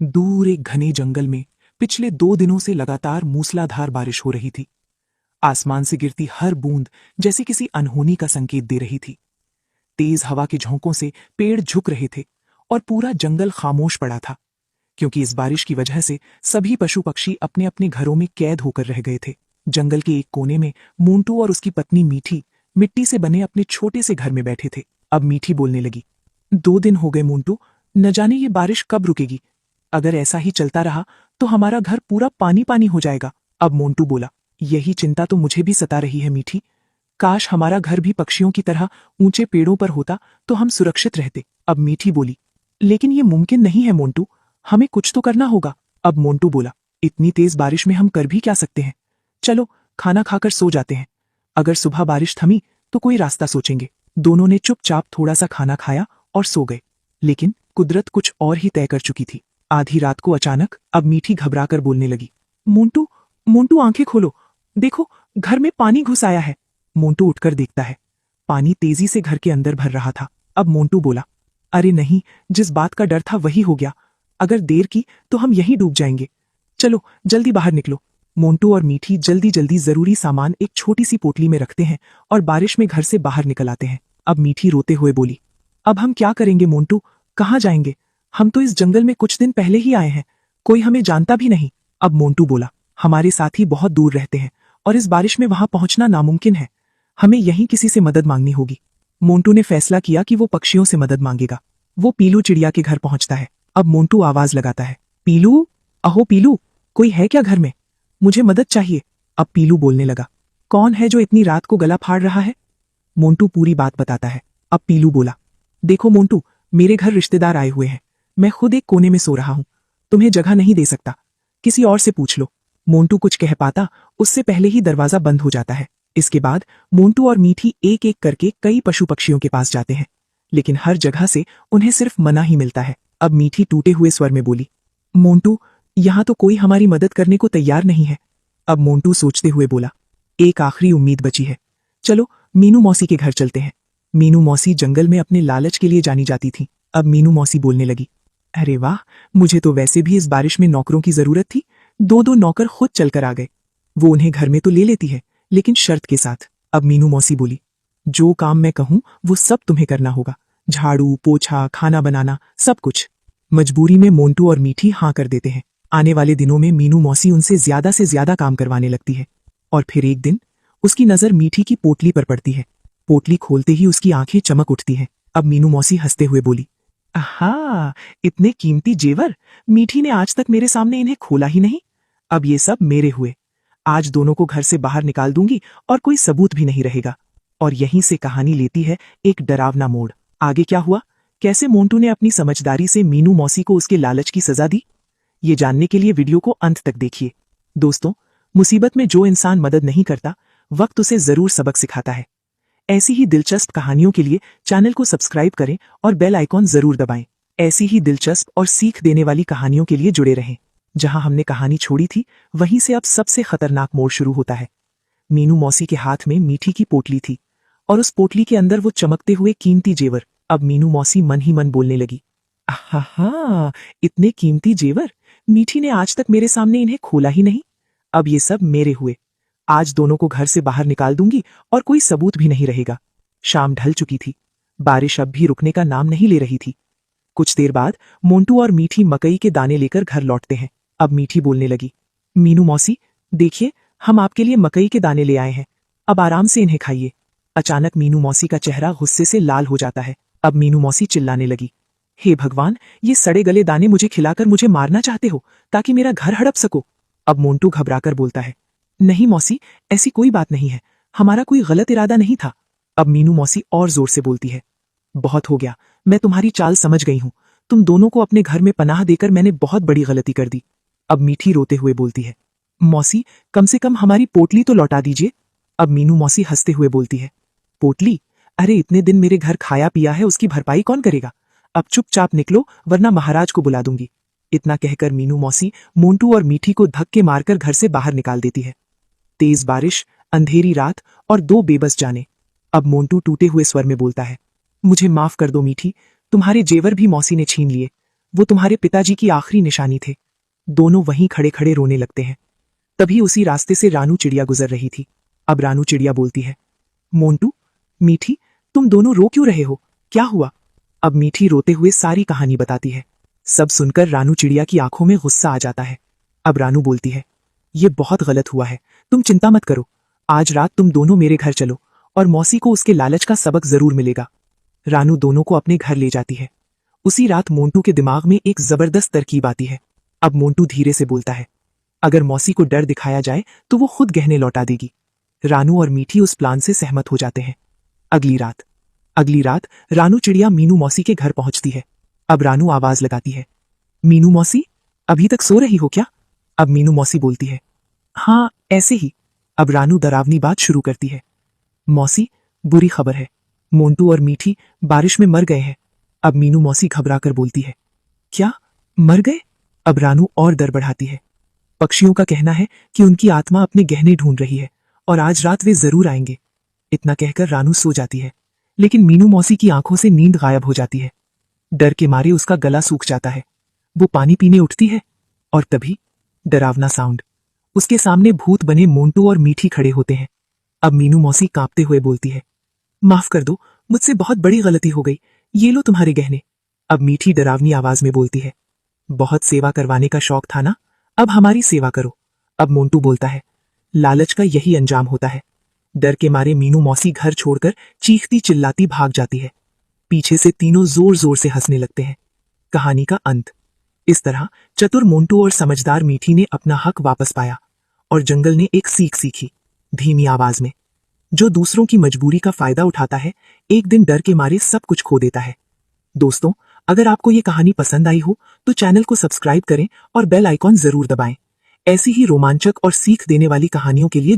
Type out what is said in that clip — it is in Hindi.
दूर एक घने जंगल में पिछले 2 दिनों से लगातार मूसलाधार बारिश हो रही थी। आसमान से गिरती हर बूंद जैसे किसी अनहोनी का संकेत दे रही थी। तेज हवा के झोंकों से पेड़ झुक रहे थे और पूरा जंगल खामोश पड़ा था, क्योंकि इस बारिश की वजह से सभी पशु पक्षी अपने अपने घरों में कैद होकर रह गए थे। जंगल के एक कोने में मोंटू और उसकी पत्नी मीठी मिट्टी से बने अपने छोटे से घर में बैठे थे। अब मीठी बोलने लगी, 2 दिन हो गए मोंटू, न जाने ये बारिश कब रुकेगी। अगर ऐसा ही चलता रहा तो हमारा घर पूरा पानी पानी हो जाएगा। अब मोंटू बोला, यही चिंता तो मुझे भी सता रही है मीठी। काश हमारा घर भी पक्षियों की तरह ऊंचे पेड़ों पर होता तो हम सुरक्षित रहते। अब मीठी बोली, लेकिन ये मुमकिन नहीं है मोंटू, हमें कुछ तो करना होगा। अब मोंटू बोला, इतनी तेज बारिश में हम कर भी क्या सकते हैं। चलो खाना खाकर सो जाते हैं, अगर सुबह बारिश थमी तो कोई रास्ता सोचेंगे। दोनों ने चुपचाप थोड़ा सा खाना खाया और सो गए। लेकिन कुदरत कुछ और ही तय कर चुकी थी। आधी रात को अचानक अब मीठी घबराकर बोलने लगी, मोंटू मोंटू आंखें खोलो, देखो घर में पानी घुस आया है। मोंटू उठकर देखता है, पानी तेजी से घर के अंदर भर रहा था। अब मोंटू बोला, अरे नहीं, जिस बात का डर था वही हो गया। अगर देर की तो हम यहीं डूब जाएंगे। चलो जल्दी बाहर निकलो। मोंटू और मीठी जल्दी जल्दी जरूरी सामान एक छोटी सी पोटली में रखते हैं और बारिश में घर से बाहर निकल आते हैं। अब मीठी रोते हुए बोली, अब हम क्या करेंगे मोंटू, कहाँ जाएंगे। हम तो इस जंगल में कुछ दिन पहले ही आए हैं, कोई हमें जानता भी नहीं। अब मोंटू बोला, हमारे साथी बहुत दूर रहते हैं और इस बारिश में वहां पहुंचना नामुमकिन है। हमें यहीं किसी से मदद मांगनी होगी। मोंटू ने फैसला किया कि वो पक्षियों से मदद मांगेगा। वो पीलू चिड़िया के घर पहुंचता है। अब मोंटू आवाज लगाता है, पीलू, अहो पीलू, कोई है क्या घर में, मुझे मदद चाहिए। अब पीलू बोलने लगा, कौन है जो इतनी रात को गला फाड़ रहा है। मोंटू पूरी बात बताता है। अब पीलू बोला, देखो मोंटू, मेरे घर रिश्तेदार आए हुए हैं, मैं खुद एक कोने में सो रहा हूं, तुम्हें जगह नहीं दे सकता, किसी और से पूछ लो। मोंटू कुछ कह पाता उससे पहले ही दरवाजा बंद हो जाता है। इसके बाद मोंटू और मीठी एक एक करके कई पशु पक्षियों के पास जाते हैं, लेकिन हर जगह से उन्हें सिर्फ मना ही मिलता है। अब मीठी टूटे हुए स्वर में बोली, मोंटू, यहां तो कोई हमारी मदद करने को तैयार नहीं है। अब मोंटू सोचते हुए बोला, एक आखिरी उम्मीद बची है, चलो मीनू मौसी के घर चलते हैं। मीनू मौसी जंगल में अपने लालच के लिए जानी जाती थी। अब मीनू मौसी बोलने लगी, अरे वाह, मुझे तो वैसे भी इस बारिश में नौकरों की जरूरत थी, 2-2 नौकर खुद चलकर आ गए। वो उन्हें घर में तो ले लेती है, लेकिन शर्त के साथ। अब मीनू मौसी बोली, जो काम मैं कहूं वो सब तुम्हें करना होगा, झाड़ू पोछा खाना बनाना सब कुछ। मजबूरी में मोंटू और मीठी हाँ कर देते हैं। आने वाले दिनों में मीनू मौसी उनसे ज्यादा काम करवाने लगती है। और फिर एक दिन उसकी नजर मीठी की पोटली पर पड़ती है। पोटली खोलते ही उसकी आंखें चमक उठती हैं। अब मीनू मौसी हंसते हुए बोली, आहा, इतने कीमती जेवर, मीठी ने आज तक मेरे सामने इन्हें खोला ही नहीं। अब ये सब मेरे हुए, आज दोनों को घर से बाहर निकाल दूंगी और कोई सबूत भी नहीं रहेगा। और यहीं से कहानी लेती है एक डरावना मोड़। आगे क्या हुआ, कैसे मोंटू ने अपनी समझदारी से मीनू मौसी को उसके लालच की सजा दी, ये जानने के लिए वीडियो को अंत तक देखिए। दोस्तों, मुसीबत में जो इंसान मदद नहीं करता, वक्त उसे जरूर सबक सिखाता है। ऐसी ही दिलचस्प कहानियों के लिए चैनल को सब्सक्राइब करें और बेल आइकॉन जरूर दबाएं। ऐसी ही दिलचस्प और सीख देने वाली कहानियों के लिए जुड़े रहें। जहां हमने कहानी छोड़ी थी वहीं से अब सबसे खतरनाक मोड़ शुरू होता है। मीनू मौसी के हाथ में मीठी की पोटली थी और उस पोटली के अंदर वो चमकते हुए कीमती जेवर। अब मीनू मौसी मन ही मन बोलने लगी, आहा, इतने कीमती जेवर, मीठी ने आज तक मेरे सामने इन्हें खोला ही नहीं। अब ये सब मेरे हुए, आज दोनों को घर से बाहर निकाल दूंगी और कोई सबूत भी नहीं रहेगा। शाम ढल चुकी थी, बारिश अब भी रुकने का नाम नहीं ले रही थी। कुछ देर बाद मोंटू और मीठी मकई के दाने लेकर घर लौटते हैं। अब मीठी बोलने लगी, मीनू मौसी, देखिए हम आपके लिए मकई के दाने ले आए हैं, अब आराम से इन्हें खाइए। अचानक मीनू मौसी का चेहरा गुस्से से लाल हो जाता है। अब मीनू मौसी चिल्लाने लगी, हे भगवान, ये सड़े गले दाने मुझे खिलाकर मुझे मारना चाहते हो ताकि मेरा घर हड़प सको। अब मोंटू घबराकर बोलता है, नहीं मौसी, ऐसी कोई बात नहीं है, हमारा कोई गलत इरादा नहीं था। अब मीनू मौसी और जोर से बोलती है, बहुत हो गया, मैं तुम्हारी चाल समझ गई हूं, तुम दोनों को अपने घर में पनाह देकर मैंने बहुत बड़ी गलती कर दी। अब मीठी रोते हुए बोलती है, मौसी, कम से कम हमारी पोटली तो लौटा दीजिए। अब मीनू मौसी हंसते हुए बोलती है, पोटली, अरे इतने दिन मेरे घर खाया पिया है, उसकी भरपाई कौन करेगा। अब चुपचाप निकलो वरना महाराज को बुला दूंगी। इतना कहकर मीनू मौसी मोंटू और मीठी को धक्के मारकर घर से बाहर निकाल देती है। तेज बारिश, अंधेरी रात और 2 बेबस जाने। अब मोंटू टूटे हुए स्वर में बोलता है, मुझे माफ कर दो मीठी, तुम्हारे जेवर भी मौसी ने छीन लिए। वो तुम्हारे पिताजी की आखिरी निशानी थे। दोनों वहीं खड़े खड़े रोने लगते हैं। तभी उसी रास्ते से रानू चिड़िया गुजर रही थी। अब रानू चिड़िया बोलती है, मोंटू, मीठी, तुम दोनों रो क्यों रहे हो? क्या हुआ? अब मीठी रोते हुए सारी कहानी बताती है। सब सुनकर रानू चिड़िया की आंखों में गुस्सा आ जाता है। अब रानू बोलती है, ये बहुत गलत हुआ है, तुम चिंता मत करो। आज रात तुम दोनों मेरे घर चलो और मौसी को उसके लालच का सबक जरूर मिलेगा। रानू दोनों को अपने घर ले जाती है। उसी रात मोंटू के दिमाग में एक जबरदस्त तरकीब आती है। अब मोंटू धीरे से बोलता है, अगर मौसी को डर दिखाया जाए तो वो खुद गहने लौटा देगी। रानू और मीठी उस प्लान से सहमत हो जाते हैं। अगली रात रानू चिड़िया मीनू मौसी के घर पहुंचती है। अब रानू आवाज लगाती है, मीनू मौसी, अभी तक सो रही हो क्या? अब मीनू मौसी बोलती है, हाँ ऐसे ही। अब रानू डरावनी बात शुरू करती है, मौसी, बुरी खबर है, मोंटू और मीठी बारिश में मर गए हैं। अब मीनू मौसी घबराकर बोलती है, क्या, मर गए? अब रानू और डर बढ़ाती है, पक्षियों का कहना है कि उनकी आत्मा अपने गहने ढूंढ रही है और आज रात वे जरूर आएंगे। इतना कहकर रानू सो जाती है, लेकिन मीनू मौसी की आंखों से नींद गायब हो जाती है। डर के मारे उसका गला सूख जाता है। वो पानी पीने उठती है और तभी डरावना साउंड। उसके सामने भूत बने मोंटू और मीठी खड़े होते हैं। अब मीनू मौसी कांपते हुए बोलती है, माफ कर दो, मुझसे बहुत बड़ी गलती हो गई, ये लो तुम्हारे गहने। अब मीठी डरावनी आवाज में बोलती है, बहुत सेवा करवाने का शौक था ना, अब हमारी सेवा करो। अब मोंटू बोलता है, लालच का यही अंजाम होता है। डर के मारे मीनू मौसी घर छोड़कर चीखती चिल्लाती भाग जाती है। पीछे से तीनों जोर जोर से हंसने लगते हैं। कहानी का अंत। इस तरह चतुर मोंटू और समझदार मीठी ने अपना हक वापस पाया और जंगल ने एक सीख सीखी, धीमी आवाज में, जो दूसरों की मजबूरी का फायदा उठाता है, एक दिन डर के मारे सब कुछ खो देता है। दोस्तों, अगर आपको ये कहानी पसंद आई हो तो चैनल को सब्सक्राइब करें और बेल आइकॉन जरूर दबाएं। ऐसी ही रोमांचक और सीख देने वाली कहानियों के लिए